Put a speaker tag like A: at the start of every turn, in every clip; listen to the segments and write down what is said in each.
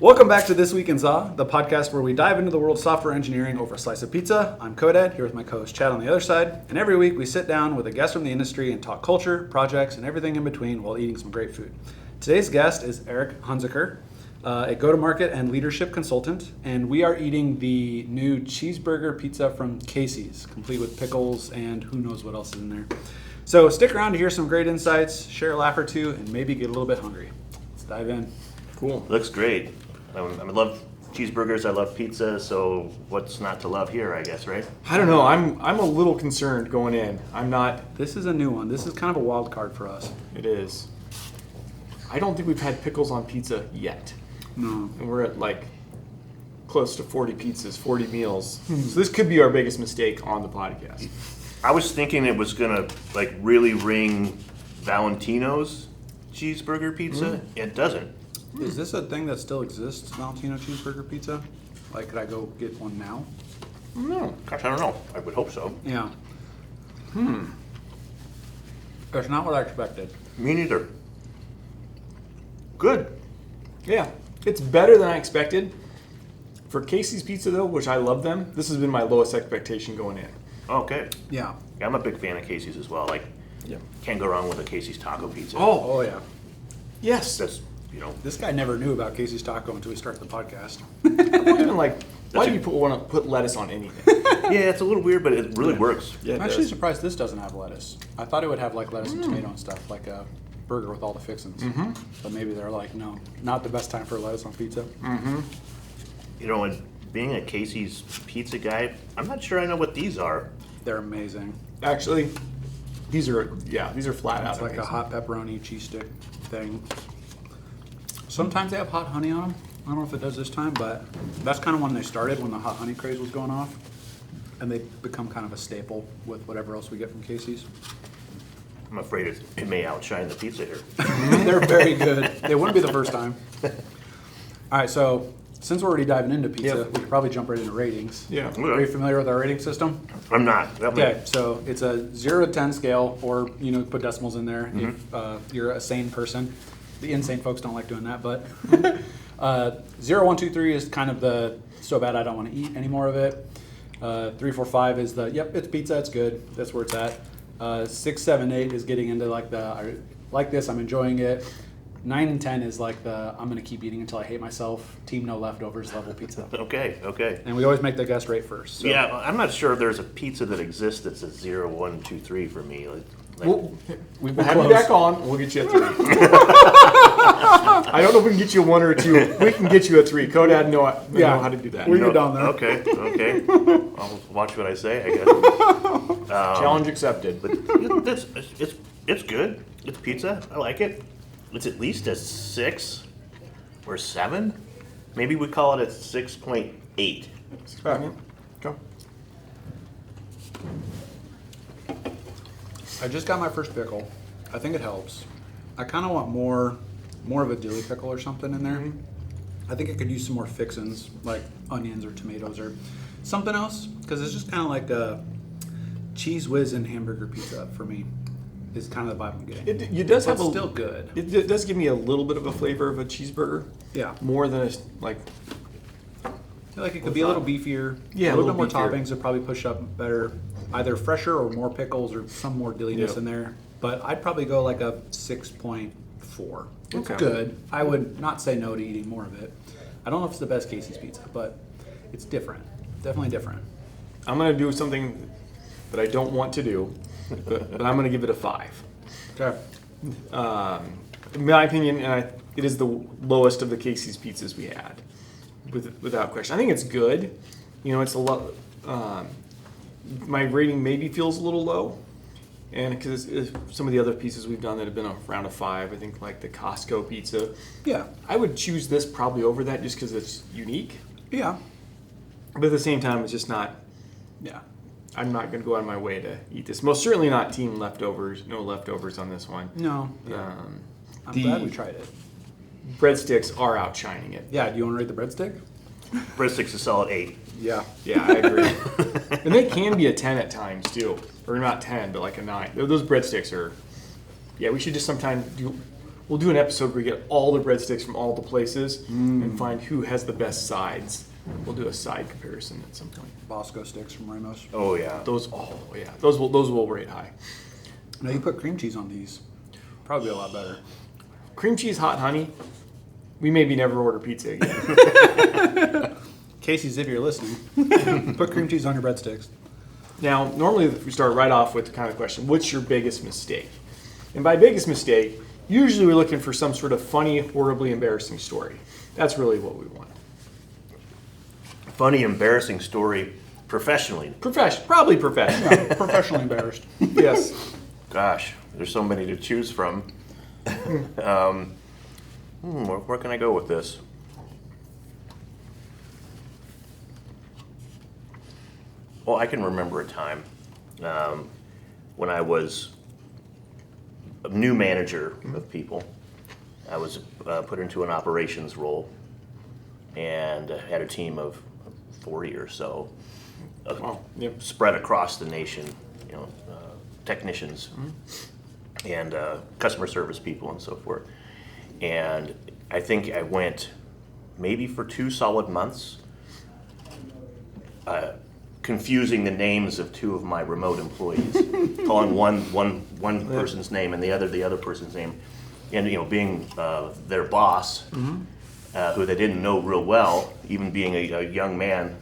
A: Welcome back to This Week in ZA, the podcast where we dive into the world of software engineering over a slice of pizza. I'm Kodad, here with my co-host Chad on the other side, and every week we sit down with a guest from the industry and talk culture, projects, and everything in between while eating some great food. Today's guest is Eric Hunzeker, a go-to-market and leadership consultant, and we are eating the new cheeseburger pizza from Casey's, complete with pickles and who knows what else is in there. So stick around to hear some great insights, share a laugh or two, and maybe get a little bit hungry. Let's dive in.
B: Cool. Looks great. I love cheeseburgers. I love pizza. So what's not to love here? I guess, right?
C: I don't know. I'm a little concerned going in. I'm not.
A: This is a new one. This is kind of a wild card for us.
C: It is. I don't think we've had pickles on pizza yet.
A: No.
C: And we're at like close to 40 pizzas, 40 meals. So this could be our biggest mistake on the podcast.
B: I was thinking it was gonna like really ring Valentino's cheeseburger pizza. It doesn't.
A: Is this a thing that still exists, Valentino cheeseburger pizza? Like, could I go get one now?
C: No.
B: Gosh, I don't know. I would hope so.
A: Yeah. That's not what I expected.
B: Me neither. Good.
C: Yeah. It's better than I expected. For Casey's Pizza though, which I love them, this has been my lowest expectation going in.
B: Okay.
A: Yeah.
B: Yeah, I'm a big fan of Casey's as well. Like, can't go wrong with a Casey's taco pizza.
A: Oh yeah.
C: Yes.
B: That's, you know.
A: This guy never knew about Casey's Taco until we started the podcast.
C: I'm not even like, why do you want to put lettuce on anything?
B: Yeah, it's a little weird, but it really works.
C: Yeah,
A: I'm actually surprised this doesn't have lettuce. I thought it would have like lettuce and tomato and stuff, like a burger with all the fixings. But maybe they're like, no, not the best time for lettuce on pizza.
B: You know, and being a Casey's pizza guy, I'm not sure I know what these are.
A: They're amazing.
C: Actually, these are flat out.
A: It's like a hot pepperoni cheese stick thing. Sometimes they have hot honey on them. I don't know if it does this time, but that's kind of when they started, when the hot honey craze was going off. And they become kind of a staple with whatever else we get from Casey's.
B: I'm afraid it may outshine the pizza here.
A: They're very good. They wouldn't be the first time. All right, so since we're already diving into pizza, we could probably jump right into ratings.
C: Yeah.
A: Are you familiar with our rating system?
B: I'm not.
A: Okay, so it's a 0 to 10 scale, or put decimals in there if you're a sane person. The insane folks don't like doing that, but 0, 1, 2, 3 is kind of the so bad I don't want to eat any more of it. 3, 4, 5 is the yep, it's pizza, it's good. That's where it's at. 6, 7, 8 is getting into like the I like this, I'm enjoying it. 9 and 10 is like the I'm gonna keep eating until I hate myself. Team no leftovers level pizza.
B: Okay.
A: And we always make the guest rate first. So.
B: Yeah, I'm not sure if there's a pizza that exists that's a 0, 1, 2, 3 for me.
C: We'll
A: We'll
C: have
A: close.
C: you back on. We'll get you a 3. I don't know if we can get you a 1 or a 2. We can get you a 3. Kodad know how to do that.
A: We get down there.
B: Okay. I'll watch what I say, I guess.
C: Challenge accepted.
B: But it's good. It's pizza. I like it. It's at least a 6 or 7. Maybe we call it a 6.8.
C: Go.
A: I just got my first pickle. I think it helps. I kind of want more of a dilly pickle or something in there. I think it could use some more fixins, like onions or tomatoes or something else, because it's just kind of like a cheese whiz and hamburger pizza for me. Is kind of the vibe I'm getting.
C: It does have
A: still good.
C: It does give me a little bit of a flavor of a cheeseburger.
A: Yeah.
C: More than like.
A: I feel like it could be a little beefier.
C: Yeah,
A: a little bit more
C: beefier.
A: toppings would probably push up better, either fresher or more pickles or some more dilliness in there. But I'd probably go like a 6.4. It's good. I would not say no to eating more of it. I don't know if it's the best Casey's pizza, but it's different. Definitely different.
C: I'm gonna do something that I don't want to do, but I'm gonna give it a 5.
A: Okay.
C: In my opinion, it is the lowest of the Casey's pizzas we had, without question. I think it's good. It's a lot. My rating maybe feels a little low, and because some of the other pizzas we've done that have been around a 5, I think like the Costco pizza.
A: Yeah.
C: I would choose this probably over that just because it's unique.
A: Yeah.
C: But at the same time, it's just not.
A: Yeah.
C: I'm not going to go out of my way to eat this. Most certainly not team leftovers. No leftovers on this one.
A: No. I'm glad we tried it.
C: Breadsticks are outshining it.
A: Yeah. Do you want to rate the breadstick?
B: Breadsticks a solid 8.
A: Yeah.
C: Yeah, I agree. And they can be a 10 at times too, or not 10, but like a 9. Those breadsticks are. Yeah, we should just sometime do we'll do an episode where we get all the breadsticks from all the places and find who has the best sides. We'll do a side comparison at some point.
A: Bosco sticks from Ramos.
B: Oh yeah.
C: Those will rate high.
A: Now you put cream cheese on these, probably a lot better.
C: Cream cheese, hot honey. We maybe never order pizza again.
A: Casey's, if you're listening, put cream cheese on your breadsticks.
C: Now, normally we start right off with the kind of question, what's your biggest mistake? And by biggest mistake, usually we're looking for some sort of funny, horribly embarrassing story. That's really what we want.
B: Funny, embarrassing story professionally.
C: Probably professional.
A: Yeah, professionally embarrassed.
C: Yes.
B: Gosh, there's so many to choose from. Where can I go with this? Well, I can remember a time when I was a new manager of people. I was put into an operations role and had a team of 40 or so,
C: Wow. Yep.
B: spread across the nation. Technicians and customer service people and so forth. And I think I went maybe for 2 solid months confusing the names of 2 of my remote employees, calling one person's name and the other person's name, and being their boss, who they didn't know real well, even being a young man,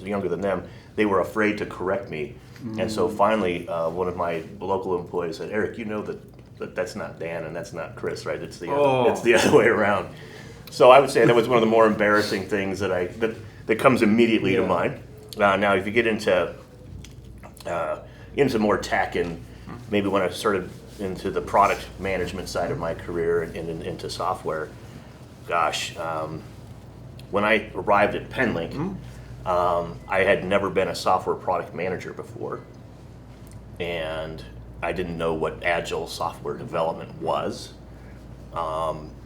B: younger than them, they were afraid to correct me. And so finally, one of my local employees said, "Eric, you know that that's not Dan and that's not Chris, right? It's the other way around." So I would say that was one of the more embarrassing things that comes immediately to mind. Now, if you get into more tech and maybe when I started into the product management side of my career and into software, gosh, when I arrived at Penlink, I had never been a software product manager before, and I didn't know what agile software development was,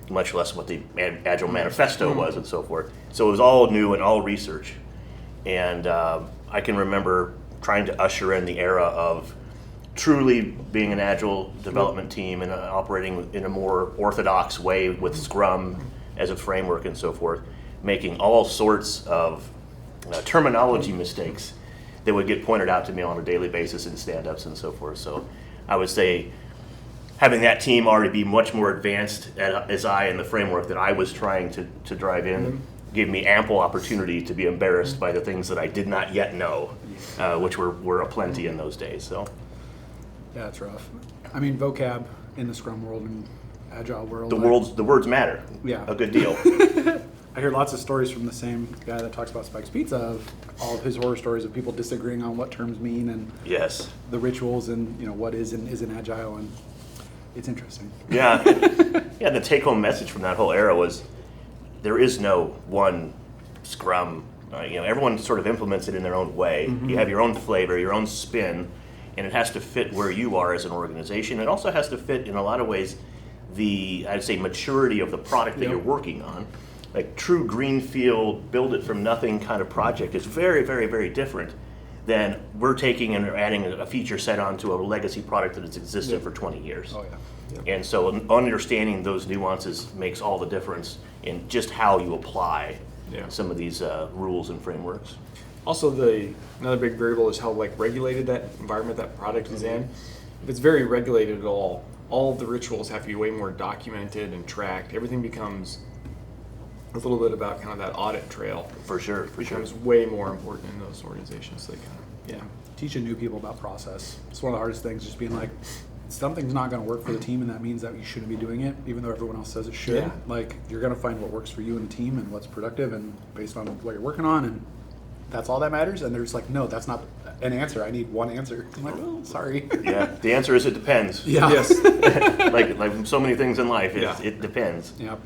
B: much less what the Agile Manifesto was and so forth. So it was all new and all research. And I can remember trying to usher in the era of truly being an agile development team and operating in a more orthodox way with Scrum as a framework and so forth, making all sorts of terminology mistakes that would get pointed out to me on a daily basis in stand-ups and so forth. So I would say having that team already be much more advanced as I in the framework that I was trying to drive in gave me ample opportunity to be embarrassed by the things that I did not yet know, which were aplenty in those days. So
A: Yeah, it's rough. I mean, vocab in the Scrum world and Agile world.
B: the words matter.
A: Yeah.
B: A good deal.
A: I hear lots of stories from the same guy that talks about Spike's Pizza, of all of his horror stories of people disagreeing on what terms mean and
B: Yes.
A: the rituals and what is and isn't agile, and it's interesting.
B: Yeah. Yeah, the take-home message from that whole era was there is no one Scrum. Everyone sort of implements it in their own way. You have your own flavor, your own spin, and it has to fit where you are as an organization. It also has to fit, in a lot of ways, I'd say, maturity of the product that you're working on. Like true greenfield, build it from nothing kind of project is very, very, very different than we're taking and adding a feature set onto a legacy product that has existed for 20 years.
A: Oh, yeah.
B: And so understanding those nuances makes all the difference in just how you apply some of these rules and frameworks.
C: Also, another big variable is how regulated that environment that product is in. If it's very regulated at all of the rituals have to be way more documented and tracked. Everything becomes a little bit about kind of that audit trail.
B: For sure.
C: Becomes way more important in those organizations. So they
A: Teaching new people about process. It's one of the hardest things, just being like, something's not going to work for the team, and that means that you shouldn't be doing it, even though everyone else says it should.
C: Yeah.
A: You're going to find what works for you and the team and what's productive and based on what you're working on, and that's all that matters. And they're just like, no, that's not an answer. I need one answer. I'm like, oh, sorry.
B: Yeah, the answer is it depends.
A: Yeah.
C: Yes.
B: like so many things in life, it depends.
A: Yep.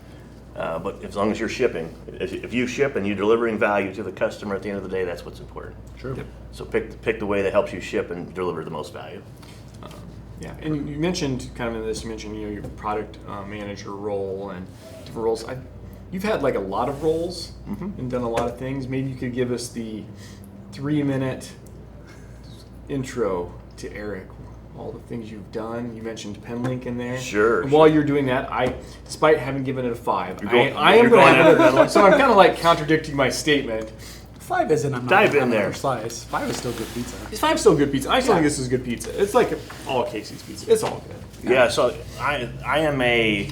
B: But as long as you're shipping, if you ship and you're delivering value to the customer at the end of the day, that's what's important.
A: True.
C: Yep.
B: So pick the way that helps you ship and deliver the most value.
C: Yeah, and you mentioned kind of in this, your product manager role and different roles. You've had a lot of roles and done a lot of things. Maybe you could give us the 3-minute intro to Eric. all the things you've done. You mentioned PenLink in there.
B: Sure.
C: And while you're doing that, despite having given it a 5,
B: You're
C: I am going to have
B: going
C: it. So I'm kind of like contradicting my statement.
A: 5 isn't. I'm not
B: Dive
A: gonna
B: in
A: have
B: there.
A: another slice. 5 is still good pizza.
C: Is 5 still good pizza? I still
A: Yeah.
C: think this is good pizza. It's like all Casey's pizza. It's all good.
B: Yeah, so I am a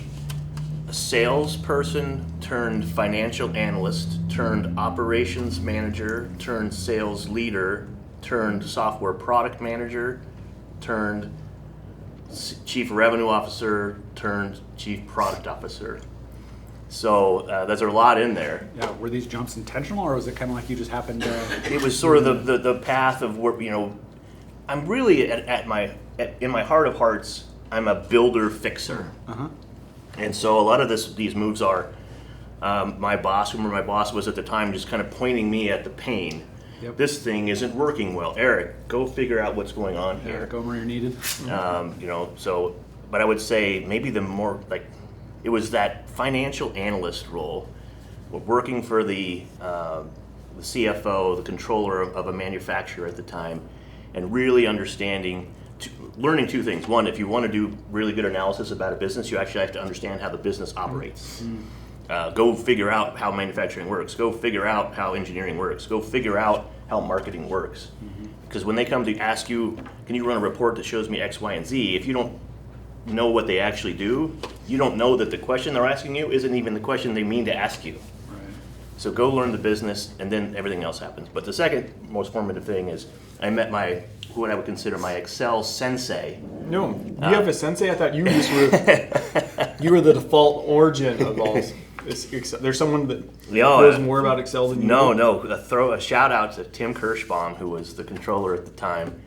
B: salesperson turned financial analyst turned operations manager turned sales leader turned software product manager turned chief revenue officer turned chief product officer. So there's a lot in there.
A: Yeah, were these jumps intentional, or was it kind of like you just happened to?
B: It was sort of the path of where, I'm really in my heart of hearts, I'm a builder fixer.
A: Uh-huh.
B: And so a lot of these moves are my boss, whoever my boss was at the time, just kind of pointing me at the pain.
A: Yep.
B: This thing isn't working well. Eric, go figure out what's going on here.
A: Eric Omer, you're needed.
B: But I would say maybe the more it was that financial analyst role, working for the CFO, the controller of a manufacturer at the time, and really learning two things. One, if you want to do really good analysis about a business, you actually have to understand how the business operates. Go figure out how manufacturing works. Go figure out how engineering works. Go figure out how marketing works. Because when they come to ask you, can you run a report that shows me X, Y, and Z, if you don't know what they actually do, you don't know that the question they're asking you isn't even the question they mean to ask you.
A: Right.
B: So go learn the business, and then everything else happens. But the second most formative thing is I met what I would consider my Excel sensei.
C: No, you have a sensei? I thought you just were you were the default origin of all this Excel. There's someone that knows more about Excel than you do?
B: No. Throw a shout out to Tim Kirschbaum, who was the controller at the time,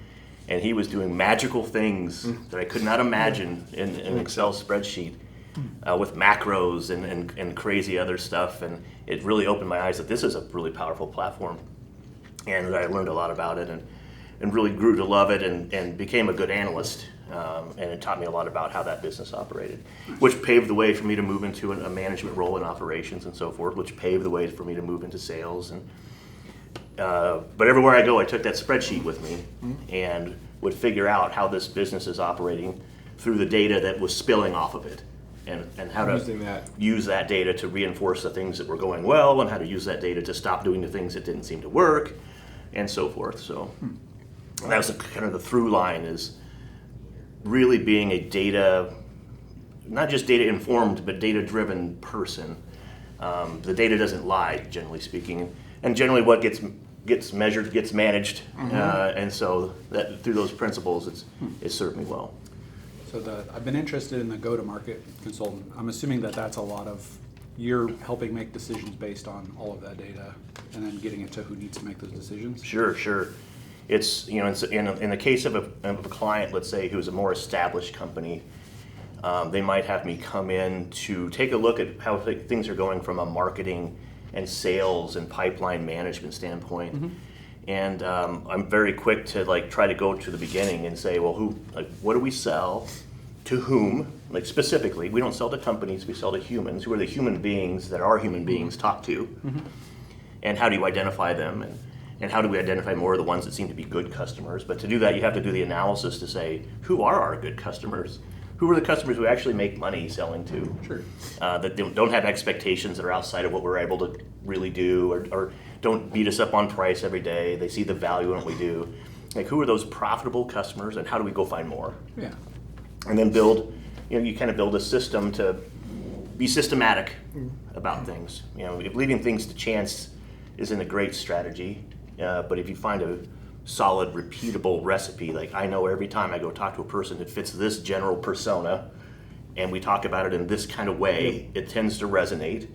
B: and he was doing magical things that I could not imagine in an Excel spreadsheet with macros and crazy other stuff. And it really opened my eyes that this is a really powerful platform. And I learned a lot about it and really grew to love it and became a good analyst. And it taught me a lot about how that business operated, which paved the way for me to move into a management role in operations and so forth, which paved the way for me to move into sales. But everywhere I go, I took that spreadsheet with me and would figure out how this business is operating through the data that was spilling off of it, and how to use that data to reinforce the things that were going well, and how to use that data to stop doing the things that didn't seem to work, and so forth. So that was kind of the through line, is really being a data, not just data informed, but data driven person. The data doesn't lie, generally speaking, and generally what gets measured gets managed, and so that through those principles, it's served me well.
A: So I've been interested in the go-to-market consultant. I'm assuming that's a lot of you're helping make decisions based on all of that data, and then getting it to who needs to make those decisions.
B: Sure. It's in the case of a client, let's say, who's a more established company, they might have me come in to take a look at how things are going from a marketing and sales and pipeline management standpoint. And I'm very quick to try to go to the beginning and say, well, what do we sell, to whom? Specifically, we don't sell to companies, we sell to humans. Who are the human beings that our human beings talk to? And how do you identify them? And how do we identify more of the ones that seem to be good customers? But to do that, you have to do the analysis to say, who are our good customers? Who are the customers who actually make money selling to?
A: Sure.
B: That don't have expectations that are outside of what we're able to really do, or don't beat us up on price every day. They see the value in what we do. Who are those profitable customers, and how do we go find more?
A: Yeah.
B: And then you kind of build a system to be systematic about things. If leaving things to chance isn't a great strategy, but if you find a solid, repeatable recipe, I know every time I go talk to a person that fits this general persona, and we talk about it in this kind of way, it tends to resonate,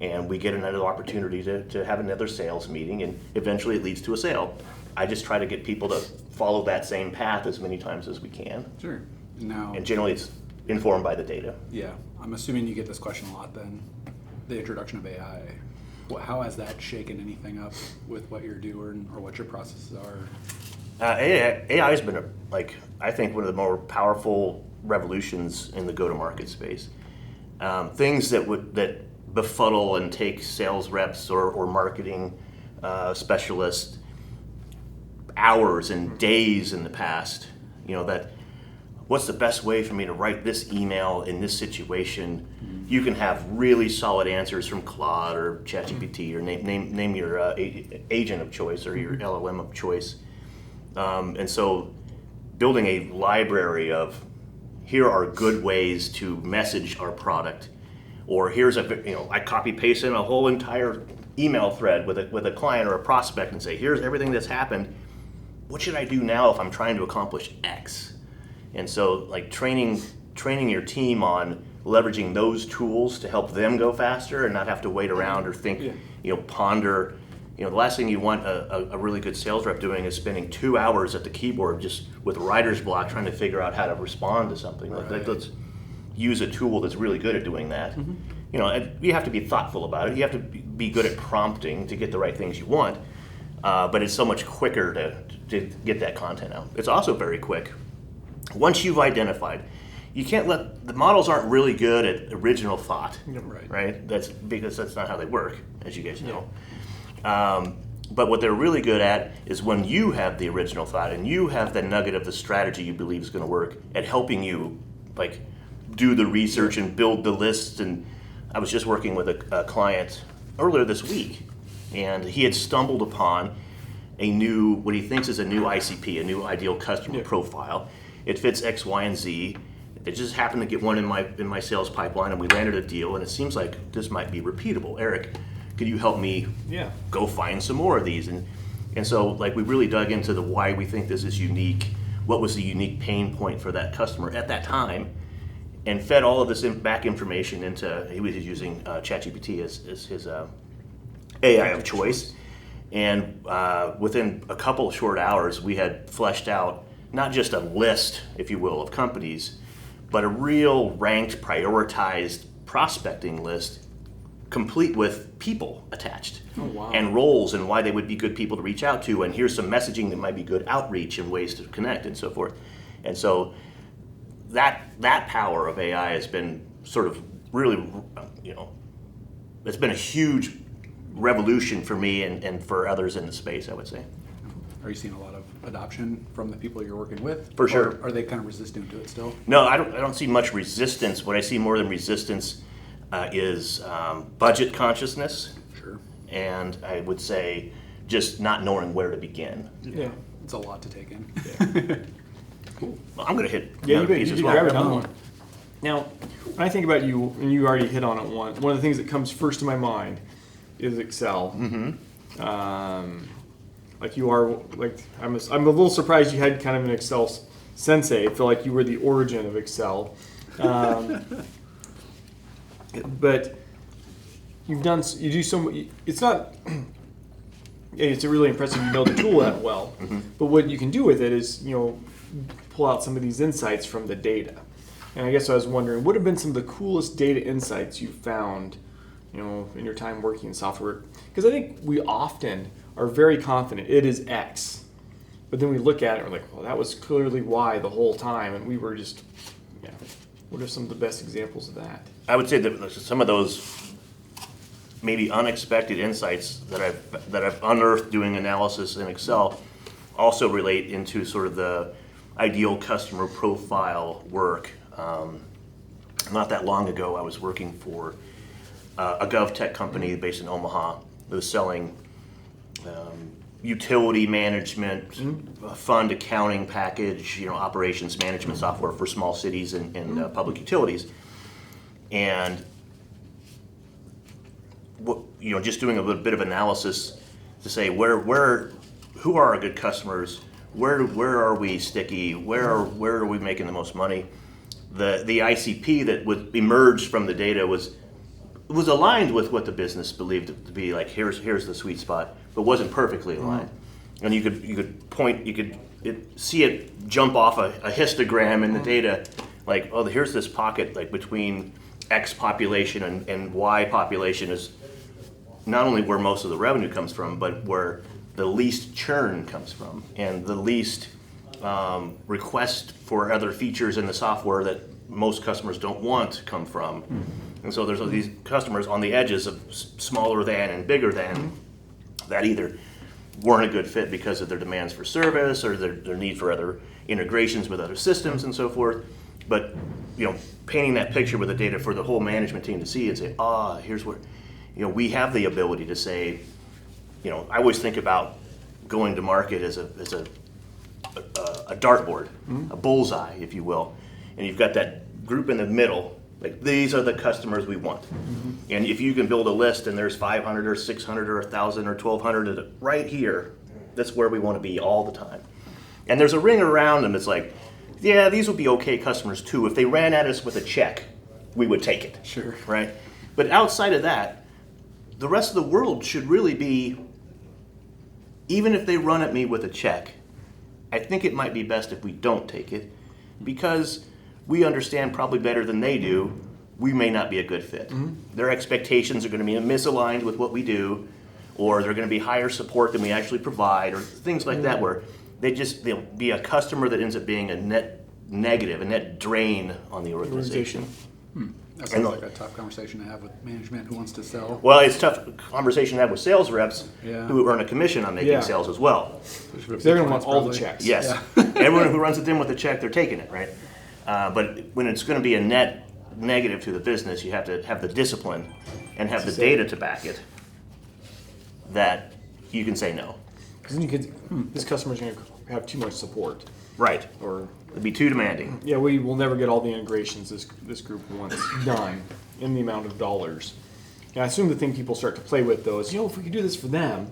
B: and we get another opportunity to have another sales meeting, and eventually it leads to a sale. I just try to get people to follow that same path as many times as we can.
A: Sure. Now,
B: And generally it's informed by the data.
A: yeah, I'm assuming you get this question a lot then, the introduction of AI. How has that shaken anything up with what you're doing or what your processes are?
B: AI has been, I think, one of the more powerful revolutions in the go-to-market space. Things that befuddle and take sales reps or marketing specialists hours and days in the past, that what's the best way for me to write this email in this situation, you can have really solid answers from Claude or ChatGPT or name your agent of choice or your LLM of choice. And so building a library of here are good ways to message our product, or here's I copy paste in a whole entire email thread with a client or a prospect and say, here's everything that's happened. What should I do now if I'm trying to accomplish X? And so like training your team on leveraging those tools to help them go faster and not have to wait around or think, ponder. The last thing you want a really good sales rep doing is spending 2 hours at the keyboard just with writer's block trying to figure out how to respond to something.
A: Right.
B: Like, let's use a tool that's really good at doing that. And you have to be thoughtful about it. You have to be good at prompting to get the right things you want. But it's so much quicker to get that content out. It's also very quick. Once you've identified, you can't the models aren't really good at original thought, right? That's because that's not how they work, as you guys know. But what they're really good at is when you have the original thought and you have the nugget of the strategy you believe is going to work at helping you like do the research and build the lists. And I was just working with a client earlier this week, and he had stumbled upon what he thinks is a new ICP, a new ideal customer profile. It fits X, Y, and Z. It just happened to get one in my sales pipeline, and we landed a deal, and it seems like this might be repeatable. Eric, could you help me go find some more of these? And so like we really dug into the why we think this is unique, what was the unique pain point for that customer at that time, and fed all of this back information into, he was using ChatGPT as his AI of choice. And within a couple of short hours, we had fleshed out not just a list, if you will, of companies, but a real ranked, prioritized prospecting list, complete with people attached, and roles and why they would be good people to reach out to, and here's some messaging that might be good outreach and ways to connect and so forth. And so that power of AI has been sort of really, it's been a huge revolution for me and for others in the space, I would say.
A: Are you seeing a lot of adoption from the people you're working with?
B: For sure.
A: Or are they kind of resistant to it still?
B: No, I don't see much resistance. What I see more than resistance is budget consciousness.
A: Sure.
B: And I would say just not knowing where to begin.
A: Yeah. It's a lot to take in.
C: Yeah.
B: Cool. Well, I'm going to hit
C: you
B: piece as well.
C: grab another one. Now, when I think about you, and you already hit on it one of the things that comes first to my mind is Excel. Like you are, like I'm a little surprised you had kind of an Excel sensei. I feel like you were the origin of Excel. But you do so. It's not. It's really impressive you know the tool that well. But what you can do with it is pull out some of these insights from the data. And I guess I was wondering, what have been some of the coolest data insights you found, in your time working in software? Because I think we often are very confident it is X, but then we look at it and we're like, well, that was clearly Y the whole time, and we were just, What are some of the best examples of that?
B: I would say that some of those maybe unexpected insights that I've unearthed doing analysis in Excel also relate into sort of the ideal customer profile work. Not that long ago, I was working for a GovTech company based in Omaha that was selling utility management, fund accounting package, operations management software for small cities and public utilities. And just doing a bit of analysis to say who are our good customers, where are we sticky, where are we making the most money. The ICP that emerged from the data was aligned with what the business believed to be like. Here's the sweet spot, but wasn't perfectly aligned. And you could see it jump off a histogram in the data, like, oh, here's this pocket like between X population and Y population is not only where most of the revenue comes from, but where the least churn comes from and the least request for other features in the software that most customers don't want come from. And so there's these customers on the edges of smaller than and bigger than that either weren't a good fit because of their demands for service or their need for other integrations with other systems and so forth. But painting that picture with the data for the whole management team to see and say, here's where we have the ability to say, I always think about going to market as a dartboard, a bullseye, if you will, and you've got that group in the middle. Like, these are the customers we want. And if you can build a list and there's 500 or 600 or 1,000 or 1,200 right here, that's where we want to be all the time. And there's a ring around them that's like, yeah, these would be okay customers too. If they ran at us with a check, we would take it.
A: Sure.
B: Right? But outside of that, the rest of the world should really be, even if they run at me with a check, I think it might be best if we don't take it, because we understand probably better than they do, we may not be a good fit. Their expectations are going to be misaligned with what we do, or they're going to be higher support than we actually provide, or things like that, where they'll be a customer that ends up being a net negative, a net drain on the organization.
A: That sounds like a tough conversation to have with management who wants to sell.
B: Well, it's a tough conversation to have with sales reps who earn a commission on making sales as well.
C: They're going to want all the checks.
B: Yes. Everyone who runs it in with a check, they're taking it, right? But when it's going to be a net negative to the business, you have to have the discipline and have the data to back it that you can say no.
C: Because then you could, this customer's going to have too much support.
B: Right.
C: Or
B: it'd be too demanding.
C: Yeah, we will never get all the integrations this group wants done in the amount of dollars. And I assume the thing people start to play with, though, is, if we could do this for them,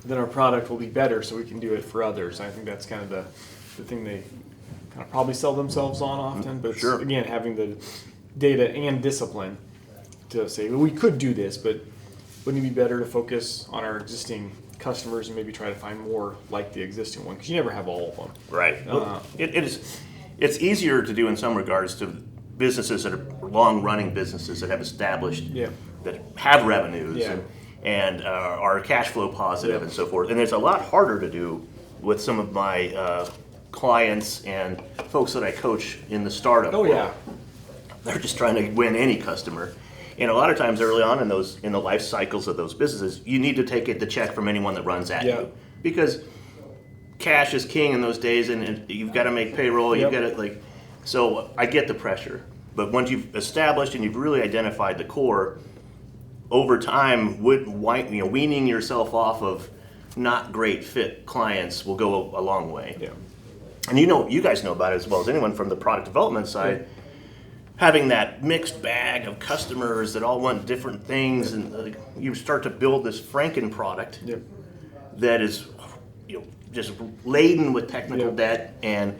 C: then our product will be better, so we can do it for others. I think that's kind of the thing they kind of probably sell themselves on often. But
B: Sure.
C: again, having the data and discipline to say, well, we could do this, but wouldn't it be better to focus on our existing customers and maybe try to find more like the existing one, because you never have all of them.
B: Right. It's easier to do in some regards to businesses that are long-running businesses that have established, that have revenues and are cash flow positive and so forth. And it's a lot harder to do with some of my clients and folks that I coach in the startup world. They're just trying to win any customer. And a lot of times early on in the life cycles of those businesses, you need to take the check from anyone that runs at you, because cash is king in those days, and you've got to make payroll. You've got to so I get the pressure, but once you've established and you've really identified the core, over time, weaning yourself off of not great fit clients will go a long way. Yeah. And you guys know about it as well as anyone from the product development side. Yeah. Having that mixed bag of customers that all want different things, and you start to build this Franken product that is, just laden with technical debt and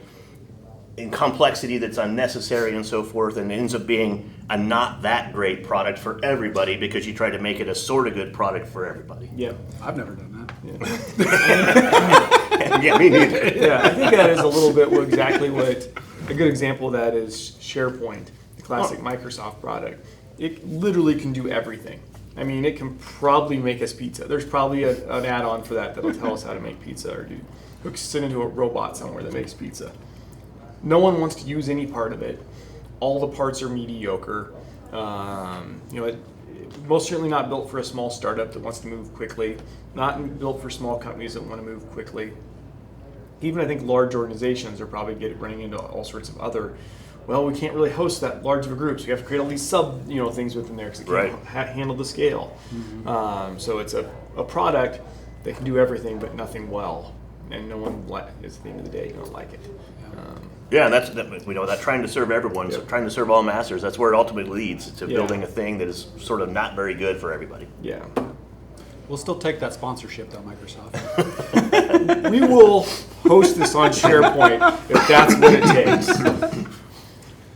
B: complexity that's unnecessary and so forth, and ends up being a not that great product for everybody because you try to make it a sort of good product for everybody.
C: Yeah,
A: I've never done that.
B: Yeah, me neither.
C: Yeah, I think that is a little bit exactly what a good example of that is SharePoint. Classic Microsoft product. It literally can do everything. I mean, it can probably make us pizza. There's probably an add-on for that'll tell us how to make pizza, or hook us into a robot somewhere that makes pizza. No one wants to use any part of it. All the parts are mediocre. Most certainly not built for a small startup that wants to move quickly. Not built for small companies that want to move quickly. Even I think large organizations are probably running into all sorts of other. Well, we can't really host that large of a group, so we have to create all these sub, things within there because it can't handle the scale. Mm-hmm. So it's a product that can do everything but nothing well, and no one is at the end of the day going to like it.
B: And that's we know that trying to serve everyone, so trying to serve all masters. That's where it ultimately leads to building a thing that is sort of not very good for everybody.
C: Yeah.
A: We'll still take that sponsorship though, Microsoft.
C: We will host this on SharePoint if that's what it takes.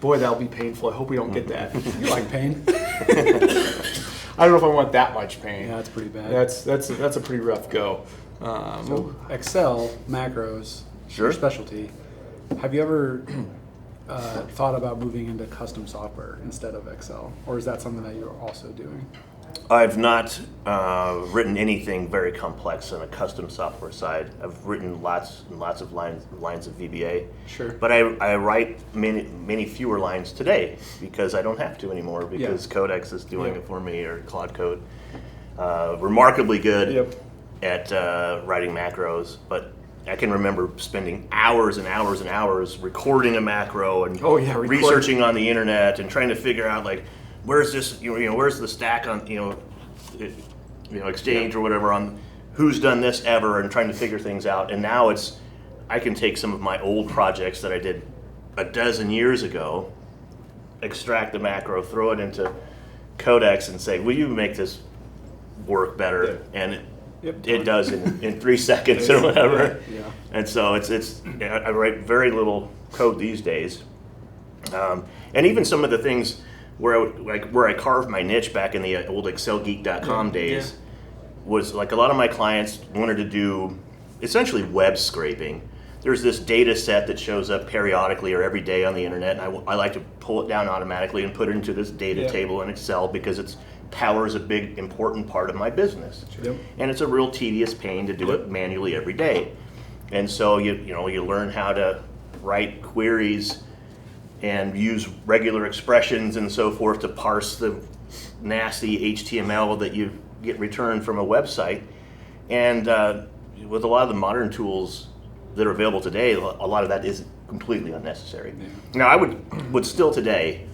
C: Boy, that'll be painful. I hope we don't get that.
A: You like pain?
C: I don't know if I want that much pain.
A: Yeah, that's pretty bad.
C: That's a pretty rough go.
A: So Excel, macros,
B: Sure.
A: your specialty. Have you ever thought about moving into custom software instead of Excel? Or is that something that you're also doing?
B: I've not written anything very complex on a custom software side. I've written lots and lots of lines of VBA.
A: Sure.
B: But I write many fewer lines today because I don't have to anymore because Codex is doing it for me, or Cloud Code. Remarkably good.
C: Yep.
B: at writing macros, but I can remember spending hours and hours and hours recording a macro and researching on the internet and trying to figure out like where's this where's the stack on Exchange or whatever on who's done this ever, and trying to figure things out. And now I can take some of my old projects that I did a dozen years ago, extract the macro, throw it into Codex, and say, will you make this work better? And it does in 3 seconds or whatever.
A: Yeah.
B: And so I write very little code these days. And even some of the things where I carved my niche back in the old ExcelGeek.com days was like a lot of my clients wanted to do essentially web scraping. There's this data set that shows up periodically or every day on the internet, and I like to pull it down automatically and put it into this data table in Excel because it powers a big important part of my business.
A: Yep.
B: And it's a real tedious pain to do it manually every day. And so you learn how to write queries and use regular expressions and so forth to parse the nasty HTML that you get returned from a website. And with a lot of the modern tools that are available today, a lot of that is completely unnecessary. Yeah. Now, I would still today,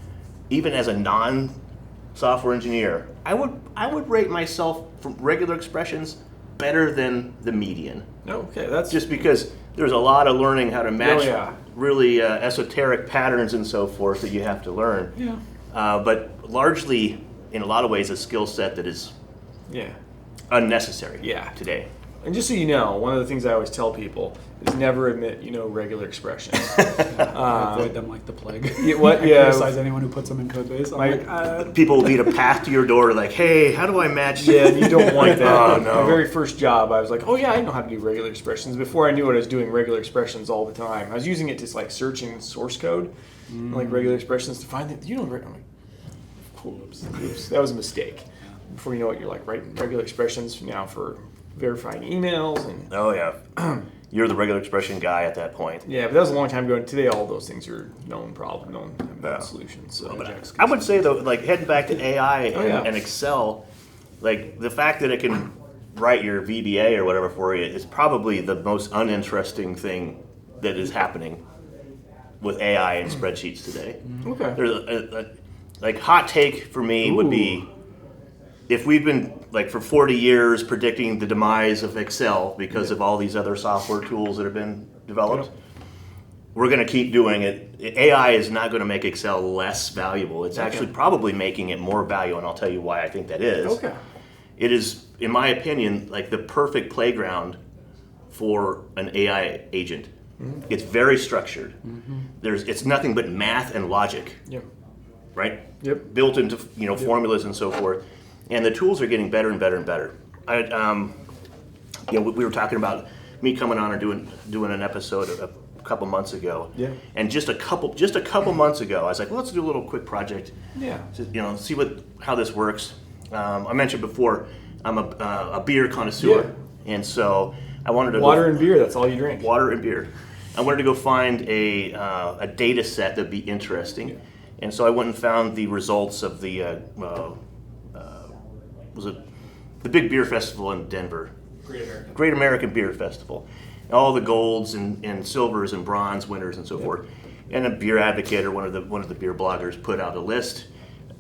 B: even as a non-software engineer, I would rate myself from regular expressions better than the median.
C: Okay, that's
B: just because there's a lot of learning how to match really esoteric patterns and so forth that you have to learn.
C: Yeah.
B: But largely, in a lot of ways, a skill set that is unnecessary today.
C: And just so you know, one of the things I always tell people is never admit regular expressions.
A: I avoid them like the plague.
C: I
A: criticize anyone who puts them in code base.
B: People will lead a path to your door like, hey, how do I match?
C: Yeah, you don't want that.
B: Oh, no.
C: My very first job, I was like, oh yeah, I know how to do regular expressions. Before I knew it, I was doing regular expressions all the time. I was using it to like searching source code, like regular expressions to find that, I'm like, oops, that was a mistake. Before you know it, you're like writing regular expressions now for verifying emails and
B: oh yeah, you're the regular expression guy at that point.
C: Yeah, but that was a long time ago. And today, all those things are known solutions. So
B: I would say though, like heading back to AI and Excel, like the fact that it can write your VBA or whatever for you is probably the most uninteresting thing that is happening with AI and spreadsheets today.
C: Okay.
B: There's like hot take for me would be, if we've been like for 40 years predicting the demise of Excel because of all these other software tools that have been developed, we're going to keep doing it. AI is not going to make Excel less valuable. It's actually probably making it more valuable, and I'll tell you why I think that is.
C: Okay.
B: It is, in my opinion, like the perfect playground for an AI agent. Mm-hmm. It's very structured. Mm-hmm. It's nothing but math and logic.
C: Yep.
B: Right?
C: Yep.
B: Built into formulas and so forth. And the tools are getting better and better and better. We were talking about me coming on and doing an episode a couple months ago. Yeah. And just a couple months ago, I was like, well, let's do a little quick project.
C: Yeah.
B: To, see how this works. I mentioned before, I'm a beer connoisseur, and so I wanted to
C: water and beer. That's all you drink.
B: Water and beer. I wanted to go find a data set that'd be interesting, and so I went and found the results of the. Was it the big beer festival in Denver? Great American Beer Festival. All the golds and silvers and bronze winners and so forth. And a Beer Advocate or one of the beer bloggers put out a list,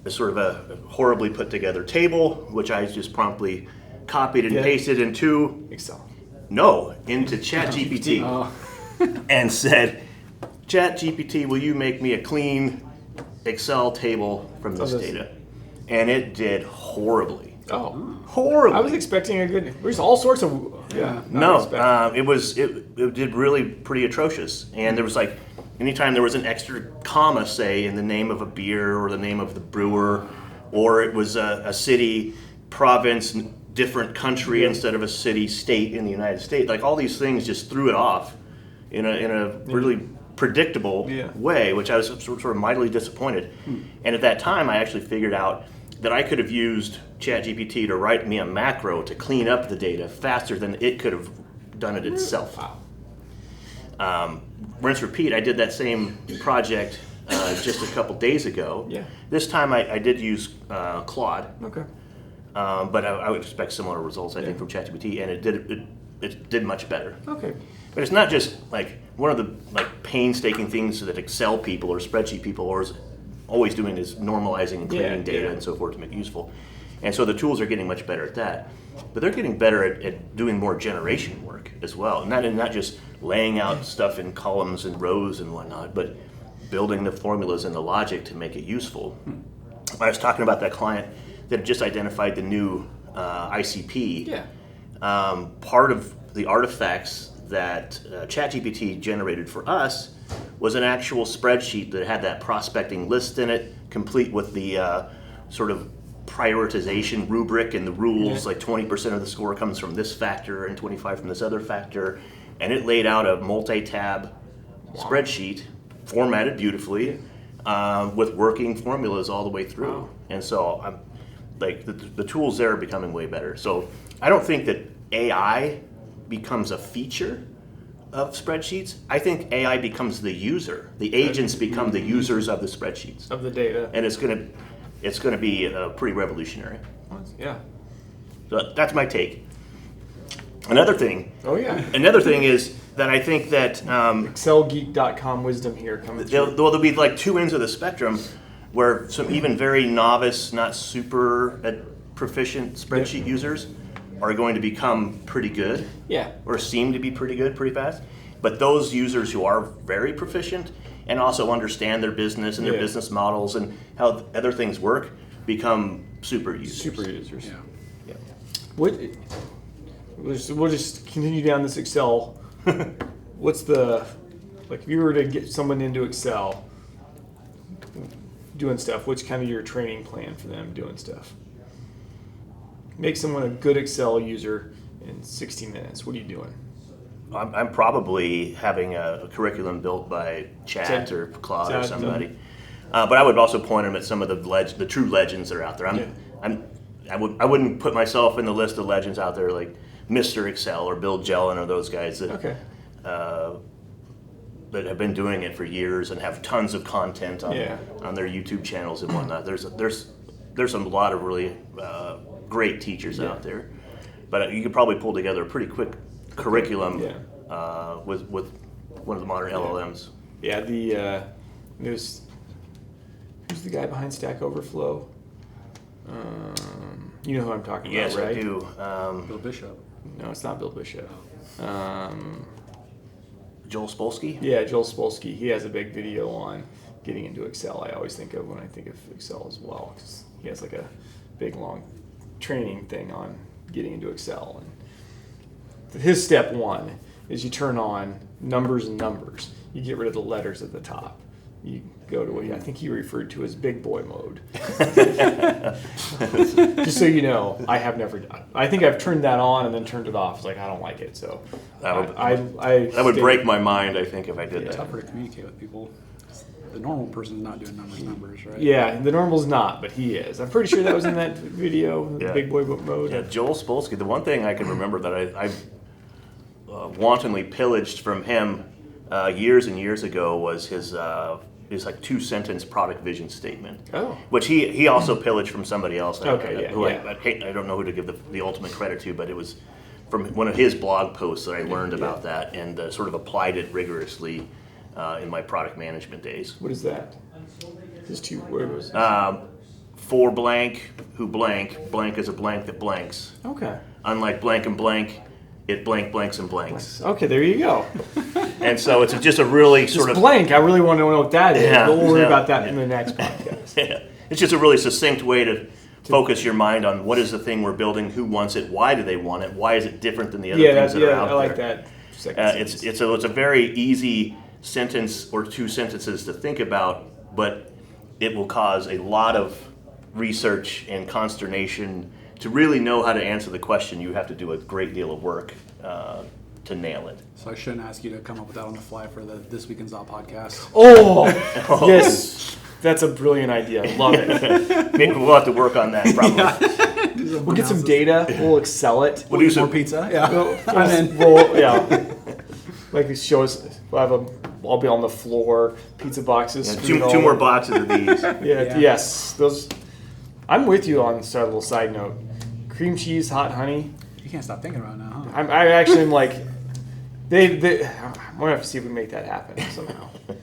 B: a sort of a horribly put together table, which I just promptly copied and pasted into
C: Excel.
B: No, into ChatGPT. And said, ChatGPT, will you make me a clean Excel table from this data? And it did horribly.
C: Oh,
B: horrible!
C: I was expecting a good. There's all sorts of.
B: It did really pretty atrocious, and there was like, anytime there was an extra comma, say in the name of a beer or the name of the brewer, or it was a city, province, different country instead of a city, state in the United States. Like all these things just threw it off in a really predictable way, which I was sort of mightily disappointed. And at that time, I actually figured out that I could have used ChatGPT to write me a macro to clean up the data faster than it could have done it itself. Wow. Rinse, repeat, I did that same project just a couple days ago. Yeah. This time I did use Claude.
C: Okay.
B: But I would expect similar results, I think, from ChatGPT, and it did much better.
C: Okay.
B: But it's not just like one of the like painstaking things that Excel people or spreadsheet people are always doing is normalizing and cleaning data and so forth to make it useful. And so the tools are getting much better at that. But they're getting better at doing more generation work as well. Not just laying out stuff in columns and rows and whatnot, but building the formulas and the logic to make it useful. I was talking about that client that just identified the new ICP.
C: Yeah.
B: Part of the artifacts that ChatGPT generated for us was an actual spreadsheet that had that prospecting list in it, complete with the sort of prioritization rubric and the rules, like 20% of the score comes from this factor and 25 from this other factor. And it laid out a multi-tab spreadsheet, formatted beautifully, with working formulas all the way through.
C: Wow.
B: And so I'm like the tools there are becoming way better. So I don't think that AI becomes a feature of spreadsheets. I think AI becomes the user. The agents become the users of the spreadsheets.
C: Of the data.
B: And it's gonna be pretty revolutionary.
C: Yeah.
B: So that's my take. Another thing
C: Oh yeah.
B: is that I think that
C: ExcelGeek.com wisdom here coming through.
B: there'll be like two ends of the spectrum where some even very novice, not super proficient spreadsheet users are going to become pretty good.
C: Yeah.
B: Or seem to be pretty good pretty fast. But those users who are very proficient and also understand their business and their business models and how other things work become super users.
C: Super users.
A: Yeah.
C: What? We'll just continue down this Excel. What's the, like, if you were to get someone into Excel doing stuff, what's kind of your training plan for them doing stuff? Make someone a good Excel user in 60 minutes. What are you doing?
B: I'm probably having a curriculum built by Chat or Claude or somebody. But I would also point them at some of the true legends that are out there. I wouldn't put myself in the list of legends out there like Mr. Excel or Bill Jelen or those guys that that have been doing it for years and have tons of content on their YouTube channels and whatnot. There's a lot of really great teachers out there, but you could probably pull together a pretty quick curriculum with one of the modern LLMs.
C: Yeah, who's the guy behind Stack Overflow? You know who I'm talking
B: Yes,
C: about, right?
B: I do.
A: Bill Bishop.
C: No, it's not Bill Bishop.
B: Joel Spolsky?
C: Yeah, Joel Spolsky. He has a big video on getting into Excel. I always think of when I think of Excel as well, because he has like a big long training thing on getting into Excel. And his step one is you turn on numbers and numbers. You get rid of the letters at the top. You go to what I think he referred to as big boy mode. Just so you know, I have never done. I think I've turned that on and then turned it off. It's like I don't like it, so
B: That would break my mind, I think, if I did
A: It's
B: that.
A: tougher to communicate with people. The normal person's not doing numbers, right?
C: Yeah, the normal's not, but he is. I'm pretty sure that was in that video, the big boy mode.
B: Yeah, Joel Spolsky. The one thing I can remember that I wantonly pillaged from him years and years ago was his like 2-sentence product vision statement.
C: Oh.
B: Which he also pillaged from somebody else.
C: Okay,
B: I don't know who to give the ultimate credit to, but it was from one of his blog posts that I learned about that and sort of applied it rigorously in my product management days.
C: What is that? His two words.
B: For blank, who blank is a blank that blanks.
C: Okay.
B: Unlike blank and blank, it blanks and blanks.
C: Okay, there you go.
B: And so it's just a really sort of
C: blank. I really want to know what that is.
B: Yeah,
C: but we'll worry
B: yeah,
C: about that in the next podcast.
B: It's just a really succinct way to focus your mind on what is the thing we're building, who wants it, why do they want it, why is it different than the other things that are out
C: I like
B: there.
C: that.
B: It's a very easy sentence or 2 sentences to think about, but it will cause a lot of research and consternation. To really know how to answer the question, you have to do a great deal of work to nail it.
A: So I shouldn't ask you to come up with that on the fly for the This Week in Zot podcast.
C: Oh, yes. That's a brilliant idea. I love it.
B: Maybe we'll have to work on that probably.
C: We'll get some data. We'll Excel it.
B: We'll do
A: More
B: some
A: pizza. Yeah.
C: Like show us. I'll be on the floor. Pizza boxes.
B: two more boxes of these.
C: Yes. Those. I'm with you on a little side note. cream cheese, hot honey.
A: You can't stop thinking about it now, huh?
C: I actually am like, I'm gonna have to see if we can make that happen somehow.
A: We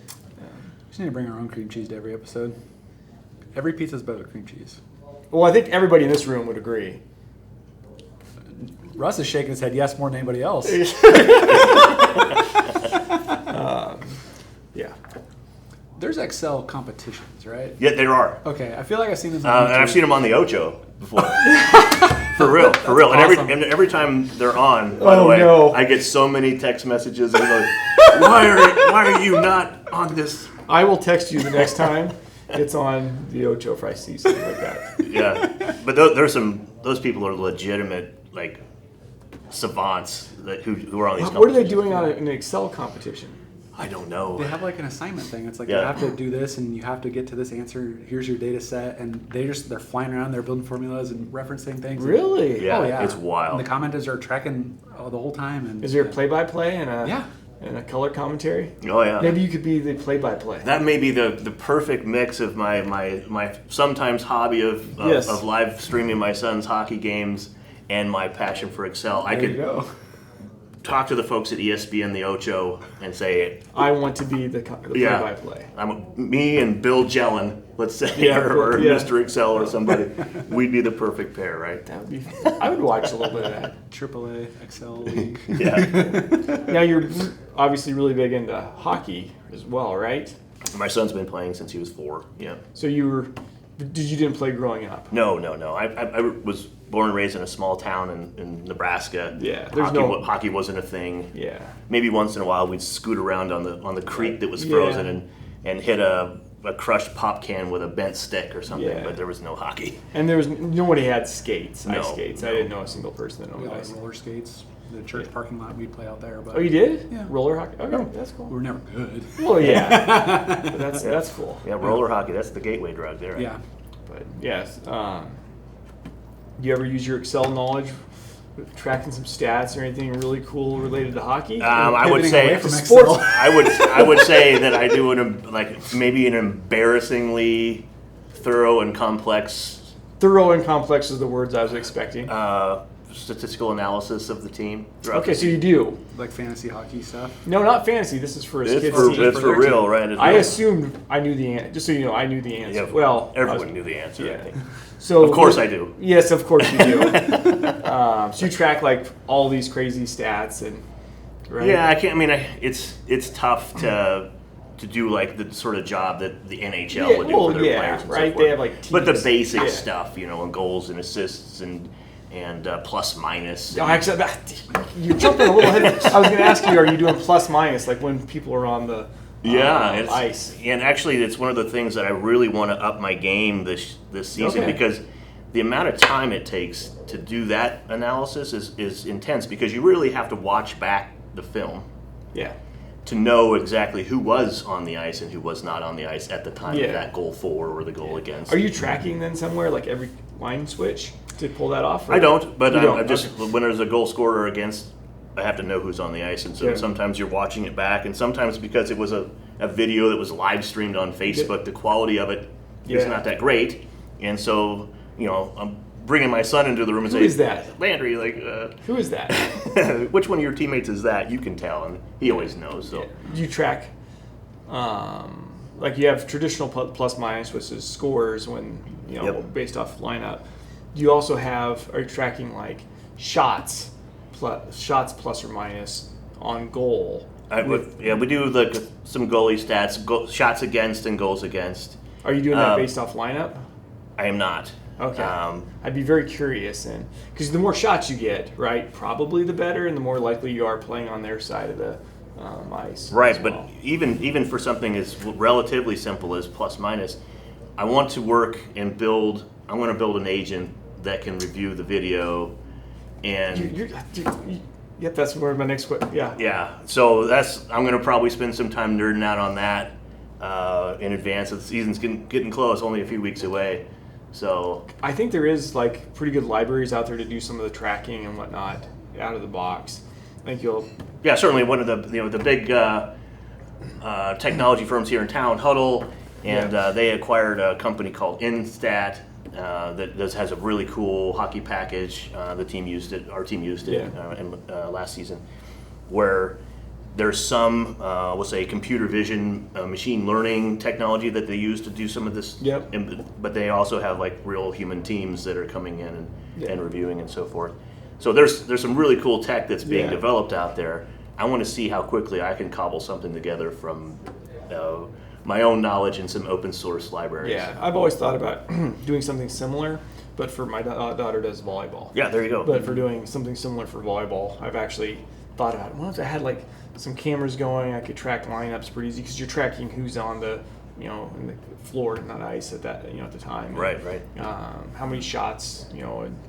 A: just need to bring our own cream cheese to every episode. Every pizza's better with cream cheese.
C: Well, I think everybody in this room would agree.
A: Russ is shaking his head yes more than anybody else.
C: Yeah.
A: There's Excel competitions, right?
B: Yeah, there are.
A: Okay, I feel like I've seen this on
B: And I've
A: YouTube.
B: seen them on the Ocho before. For real.
A: awesome.
B: And every time they're on, by the
C: Oh,
B: way,
C: no.
B: I get so many text messages. And like, why are you not on this?
C: I will text you the next time it's on the Ocho if I see something like that.
B: Yeah, but those people are legitimate like savants who are on these.
C: What are they doing on an Excel competition?
B: I don't know.
A: They have like an assignment thing. It's like
B: Yeah.
A: you have to do this and you have to get to this answer. Here's your data set, and they're flying around. They're building formulas and referencing things.
C: Really?
B: Yeah,
A: Oh yeah,
B: it's wild.
A: And the commenters are tracking the whole time. And
C: Is there a play-by-play and a
A: Yeah.
C: and a color commentary?
B: Oh yeah.
C: Maybe you could be the play-by-play.
B: That may be the perfect mix of my sometimes hobby of
C: Yes.
B: live streaming my son's hockey games and my passion for Excel. I
A: There you
B: could
A: go.
B: talk to the folks at ESPN, the Ocho, and say,
C: I want to be the
B: Yeah.
C: play-by-play.
B: me and Bill Jellin, let's say,
C: Yeah,
B: or
C: yeah.
B: Mr. Excel or somebody, we'd be the perfect pair, right?
C: That would be. I would watch a little bit of that.
A: AAA Excel League.
B: Yeah.
C: Now you're obviously really big into hockey as well, right?
B: My son's been playing since he was 4. Yeah.
C: So you didn't play growing up?
B: No. I was born and raised in a small town in Nebraska.
C: Yeah, there's
B: Hockey wasn't a thing.
C: Yeah.
B: Maybe once in a while we'd scoot around on the creek that was
C: Yeah.
B: frozen and hit a crushed pop can with a bent stick or something,
C: Yeah.
B: but there was no hockey.
C: And nobody had skates,
B: No,
C: ice skates. I
B: no.
C: didn't know a single person that
A: We
C: owned
A: all
C: ice.
A: had roller skates. The church parking lot, we'd play out there. But
C: Oh, you did?
A: Yeah.
C: Roller hockey? Okay, that's
A: we
C: cool.
A: were never good.
C: Well, yeah. But that's cool.
B: Yeah, roller hockey, that's the gateway drug there. Right?
A: Yeah.
C: But yes, do you ever use your Excel knowledge with tracking some stats or anything really cool related to hockey?
B: I would
A: Pivoting
B: say
A: away from
C: sports.
A: Excel.
B: I would say that I do maybe an embarrassingly thorough and complex
C: Thorough and complex is the words I was expecting.
B: statistical analysis of the team.
C: Okay, so you do.
A: Like fantasy hockey stuff.
C: No, not fantasy. This is for his
B: It's
C: kids'
B: for,
C: team.
B: it's for
A: their
B: real,
A: team.
B: right? It's
C: I
B: real.
C: assumed I knew the answer. Just so you know, I knew the answer.
B: Yeah,
C: well,
B: everyone knew the answer. I
C: Yeah.
B: think.
C: So
B: Of course I do.
C: Yes, of course you do. So you track like all these crazy stats and right?
B: Yeah, I can't. I mean, it's tough to do like the sort of job that the NHL
C: Yeah,
B: would do
C: well,
B: for their
C: yeah,
B: players. And
C: right?
B: So
C: They
B: forth.
C: have, like,
B: but the
C: teams.
B: basic
C: Yeah.
B: stuff, and goals and assists and plus minus.
C: No, actually, you're jumping a little ahead. I was going to ask you, are you doing plus minus like when people are on the ice?
B: And actually, it's one of the things that I really want to up my game this season
C: Okay.
B: because the amount of time it takes to do that analysis is intense because you really have to watch back the film
C: Yeah.
B: to know exactly who was on the ice and who was not on the ice at the time
C: Yeah.
B: of that goal for or the goal against.
C: Are you tracking then somewhere like every line switch to pull that off? or-
B: I don't, but
C: You don't,
B: I'm just
C: okay.
B: when there's a goal scorer against, I have to know who's on the ice, and so
C: Yeah.
B: sometimes you're watching it back, and sometimes because it was a video that was live streamed on Facebook, the quality of it is
C: Yeah.
B: not that great, and so I'm bringing my son into the room and
C: Who
B: saying,
C: is that?
B: Landry,
C: Who is that?
B: which one of your teammates is that? You can tell, and he always knows. So
C: Do you track, like you have traditional plus minus, which is scores when,
B: Yep.
C: based off lineup. Do you also are you tracking like shots plus or minus on goal?
B: we do some goalie stats, shots against and goals against.
C: Are you doing that based off lineup?
B: I am not.
C: Okay.
B: Um,
C: I'd be very curious then, because the more shots you get, right, probably the better, and the more likely you are playing on their side of the ice.
B: Right,
C: as
B: but
C: well.
B: even for something as relatively simple as plus minus, I want to work and build. I want to build an agent that can review the video, and
C: Yep, that's where my next question. Yeah.
B: yeah. So I'm going to probably spend some time nerding out on that in advance. The season's getting close, only a few weeks away. So
C: I think there is like pretty good libraries out there to do some of the tracking and whatnot out of the box. I think you'll.
B: yeah, certainly one of the big technology firms here in town, Huddle, and they acquired a company called InStat, that has a really cool hockey package. The team used it. Our team used it last season, where there's some, we'll say, computer vision, machine learning technology that they use to do some of this.
C: Yep.
B: But they also have like real human teams that are coming in and reviewing and so forth. So there's some really cool tech that's being developed out there. I want to see how quickly I can cobble something together from my own knowledge and some open source libraries.
C: Yeah, I've always thought about doing something similar, but for my daughter does volleyball.
B: Yeah, there you go.
C: But for doing something similar for volleyball, I've actually thought about it. What if I had like some cameras going? I could track lineups pretty easy because you're tracking who's on the, in the floor, not ice at that, at the time.
B: Right.
C: How many shots, and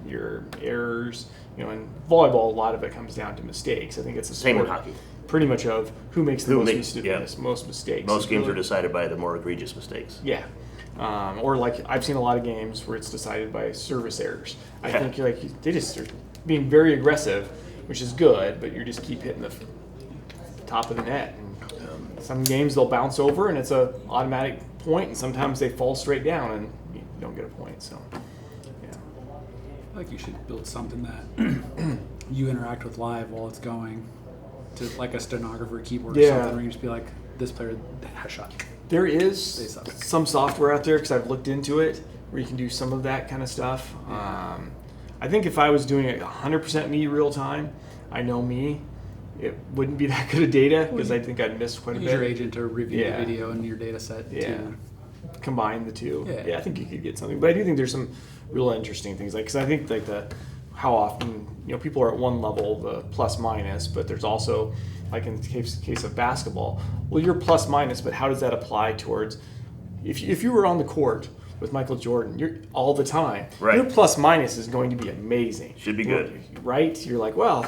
C: your errors. In volleyball, a lot of it comes down to mistakes. I think it's the
B: same in hockey.
C: Pretty much of who makes the most mistakes.
B: Most games are decided by the more egregious mistakes.
C: Yeah. Or like I've seen a lot of games where it's decided by service errors. I think they just are being very aggressive, which is good, but you just keep hitting the top of the net. And, some games they'll bounce over and it's a automatic point, and sometimes they fall straight down and you don't get a point. So, yeah.
A: I feel like you should build something that you interact with live while it's going, to like a stenographer keyboard or something, where you just be like, this player has shot.
C: There is some software out there, because I've looked into it, where you can do some of that kind of stuff. I think if I was doing it 100% me real time, I know me, it wouldn't be that good of data, because I think I'd miss quite a bit.
A: Use your agent to review the video in your data set too.
C: Combine the two. I think you could get something. But I do think there's some real interesting things, because I think how often people are at one level, the plus minus, but there's also, like in the case of basketball, well, you're plus minus, but how does that apply towards if you were on the court with Michael Jordan, you're all the time, your plus minus is going to be amazing.
B: Should be good,
C: right? You're like, well,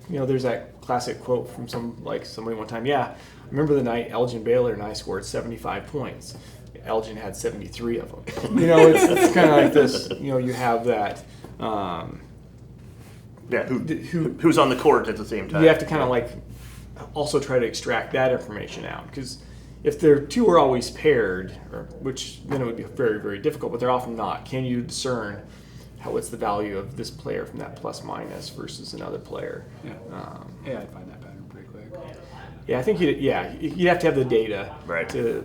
C: there's that classic quote from somebody one time. Yeah, I remember the night Elgin Baylor and I scored 75 points. Elgin had 73 of them. It's kind of like this. You have that.
B: Who's on the court at the same time?
C: You have to kind of also try to extract that information out, because if the two are always paired, which then it would be very, very difficult, but they're often not. Can you discern what's the value of this player from that plus minus versus another player?
A: I'd find that pattern pretty quick.
C: Yeah, I think you'd have to have the data to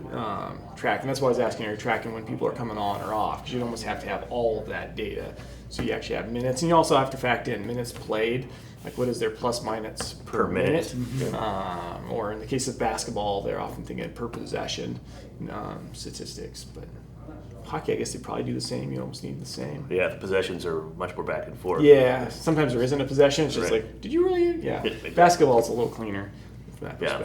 C: track, and that's why I was asking, are you tracking when people are coming on or off? Because you'd almost have to have all of that data. So you actually have minutes, and you also have to factor in minutes played, like what is their plus minus per minute. Mm-hmm. Or in the case of basketball, they're often thinking per possession statistics. But hockey, I guess they probably do the same. You almost need the same.
B: Yeah, the possessions are much more back and forth.
C: Yeah, sometimes there isn't a possession. It's just like, did you really? Yeah. Basketball's a little cleaner.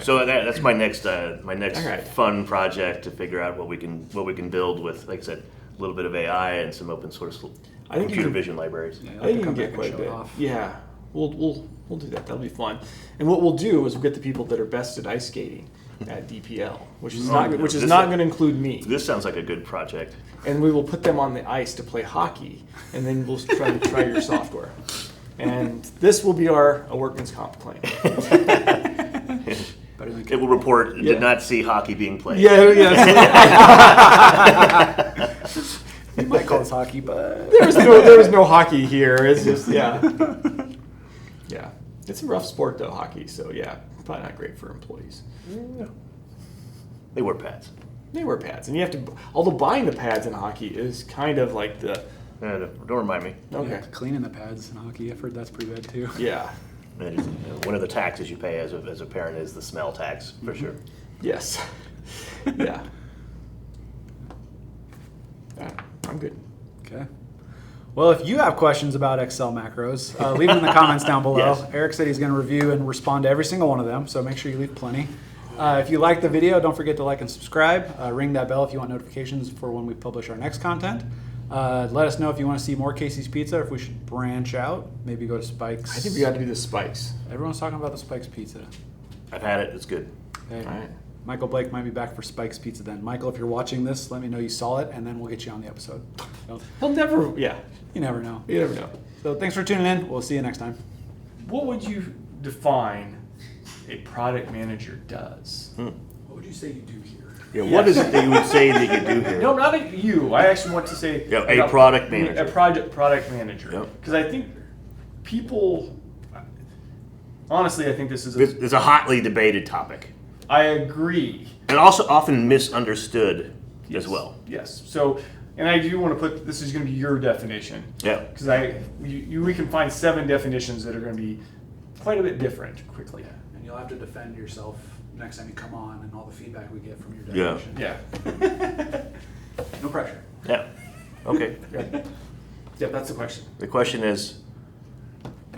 B: So that's my next fun project, to figure out what we can build with, like I said, a little bit of AI and some open source computer vision libraries.
C: I think you can get quite a bit. Yeah, we'll do that. That'll be fun. And what we'll do is we'll get the people that are best at ice skating at DPL, which is not going to include me.
B: This sounds like a good project.
C: And we will put them on the ice to play hockey, and then we'll try your software. And this will be a workman's comp claim.
B: It will report did not see hockey being played.
C: Yeah.
A: You might call this hockey, but
C: there was no hockey here. It's just yeah. It's a rough sport though, hockey. So probably not great for employees.
B: Yeah. They wear pads.
C: And you have to. Although buying the pads in hockey is kind of like the.
B: Don't remind me.
C: Okay.
A: Yeah, cleaning the pads in hockey, I've heard that's pretty bad too.
C: Yeah.
B: One of the taxes you pay as a parent is the smell tax, for sure.
C: Yes. Yeah. I'm good.
A: Okay. Well, if you have questions about Excel macros, leave them in the comments down below.
B: Yes.
A: Eric said he's going to review and respond to every single one of them, so make sure you leave plenty. If you like the video, don't forget to like and subscribe. Ring that bell if you want notifications for when we publish our next content. Let us know if you want to see more Casey's Pizza, or if we should branch out, maybe go to Spike's.
C: I think we got to do the Spike's.
A: Everyone's talking about the Spike's Pizza.
B: I've had it. It's good.
A: Okay.
C: All right.
A: Michael Blake might be back for Spike's Pizza then. Michael, if you're watching this, let me know you saw it, and then we'll get you on the episode.
C: He'll never. Yeah.
A: You never know.
C: You never know.
A: So thanks for tuning in. We'll see you next time.
C: What would you define a product manager does?
A: What would you say you do here?
B: Yeah, what is it that you would say that you do here?
C: No, not a you. I actually want to say
B: Yeah, a product manager.
C: A product manager.
B: Yep.
C: Because I think people, honestly, I think this is
B: It's a hotly debated topic.
C: I agree.
B: And also often misunderstood as well.
C: Yes. So, and I do want to put, this is going to be your definition.
B: Yeah.
C: Because we can find 7 definitions that are going to be quite a bit different quickly.
A: And you'll have to defend yourself next time you come on and all the feedback we get from your
B: Yeah.
A: definition.
C: Yeah.
A: No pressure.
B: Yeah. Okay.
C: Yeah, that's the question.
B: The question is,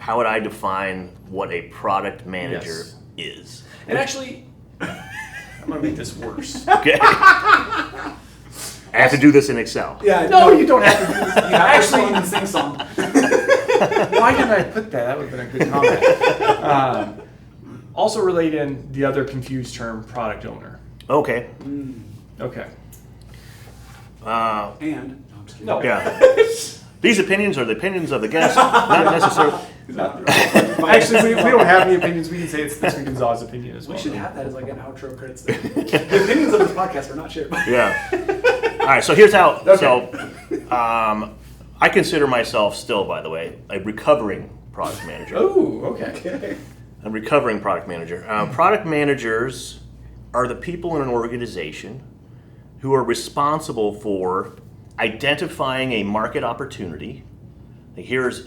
B: how would I define what a product manager is?
C: And actually, I'm going to make this worse.
B: Okay. I have to do this in Excel.
A: Yeah.
C: No, you don't have to do this.
A: You have to sing the sing song.
C: Why didn't I put that? That would have been a good comment. Also relate in the other confused term, product owner.
B: Okay.
C: Okay.
A: And no, I'm just kidding.
C: No.
B: Yeah. These opinions are the opinions of the guest, not necessarily.
C: Actually, we don't have any opinions. We can say it's this week in Zaw's opinion as well.
A: We should have that as like an outro credits thing. The opinions of this podcast are not shared by.
B: Yeah. All right. So here's how.
C: Okay.
B: So, I consider myself still, by the way, a recovering product manager.
C: Oh, okay.
B: A recovering product manager. Product managers are the people in an organization who are responsible for identifying a market opportunity. Here's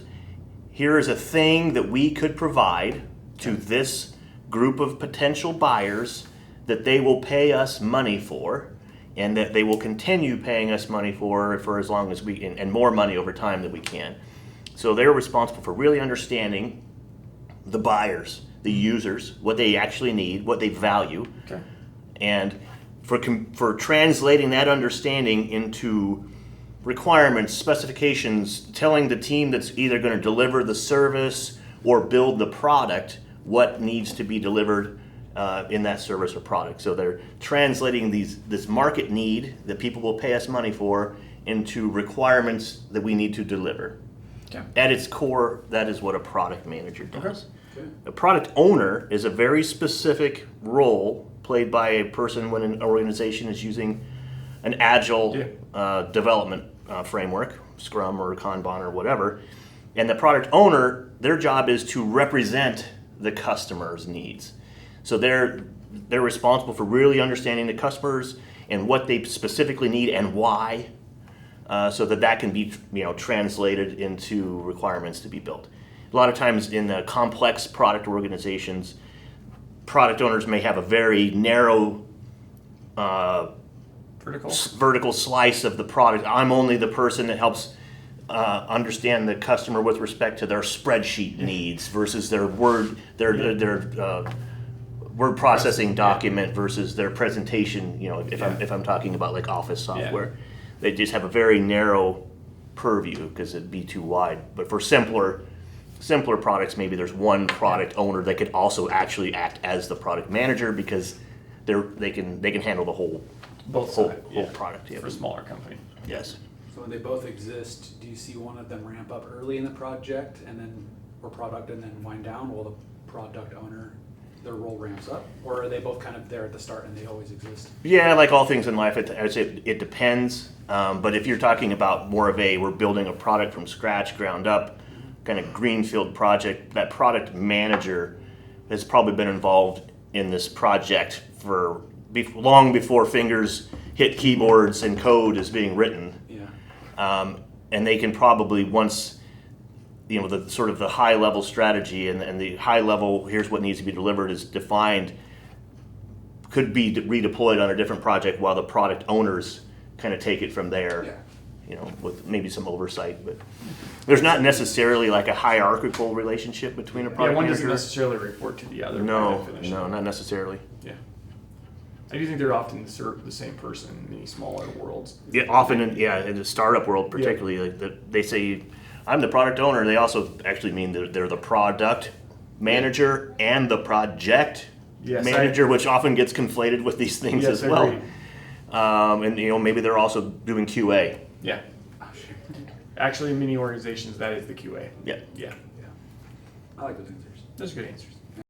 B: a thing that we could provide to this group of potential buyers that they will pay us money for, and that they will continue paying us money for as long as we and more money over time that we can. So they're responsible for really understanding the buyers, the users, what they actually need, what they value,
C: Okay.
B: and for translating that understanding into requirements, specifications, telling the team that's either going to deliver the service or build the product what needs to be delivered in that service or product. So they're translating this market need that people will pay us money for into requirements that we need to deliver.
C: Okay.
B: At its core, that is what a product manager does.
A: Okay.
B: A product owner is a very specific role played by a person when an organization is using an agile development framework, Scrum or Kanban or whatever. And the product owner, their job is to represent the customer's needs. So they're responsible for really understanding the customers and what they specifically need and why, so that can be translated into requirements to be built. A lot of times in the complex product organizations, product owners may have a very narrow vertical slice of the product. I'm only the person that helps understand the customer with respect to their spreadsheet needs versus their word processing document versus their presentation. If I'm talking about like Office software, they just have a very narrow purview because it'd be too wide. But for simpler products, maybe there's one product owner that could also actually act as the product manager because they can handle the whole product.
C: For a smaller company.
B: Yes.
A: So when they both exist, do you see one of them ramp up early in the project or product and then wind down while the product owner, their role ramps up? Or are they both kind of there at the start and they always exist?
B: Yeah, like all things in life, I would say it depends. But if you're talking about more of we're building a product from scratch, ground up, kind of greenfield project, that product manager has probably been involved in this project for long before fingers hit keyboards and code is being written.
A: Yeah.
B: And they can probably, once the sort of the high level strategy and the high level here's what needs to be delivered is defined, could be redeployed on a different project while the product owners kind of take it from there.
A: Yeah.
B: With maybe some oversight, but there's not necessarily like a hierarchical relationship between a product
C: one
B: manager.
C: doesn't necessarily report to the other.
B: No,
C: by definition.
B: not necessarily.
C: Yeah. I do think they're often the same person in many smaller worlds.
B: Yeah, often in the startup world particularly, they say, I'm the product owner. They also actually mean they're the product manager and the project manager, which often gets conflated with these things as well. And maybe they're also doing QA.
C: Yeah. Actually, in many organizations, that is the QA.
B: Yeah.
C: Yeah.
A: I like those answers.
C: Those are good answers.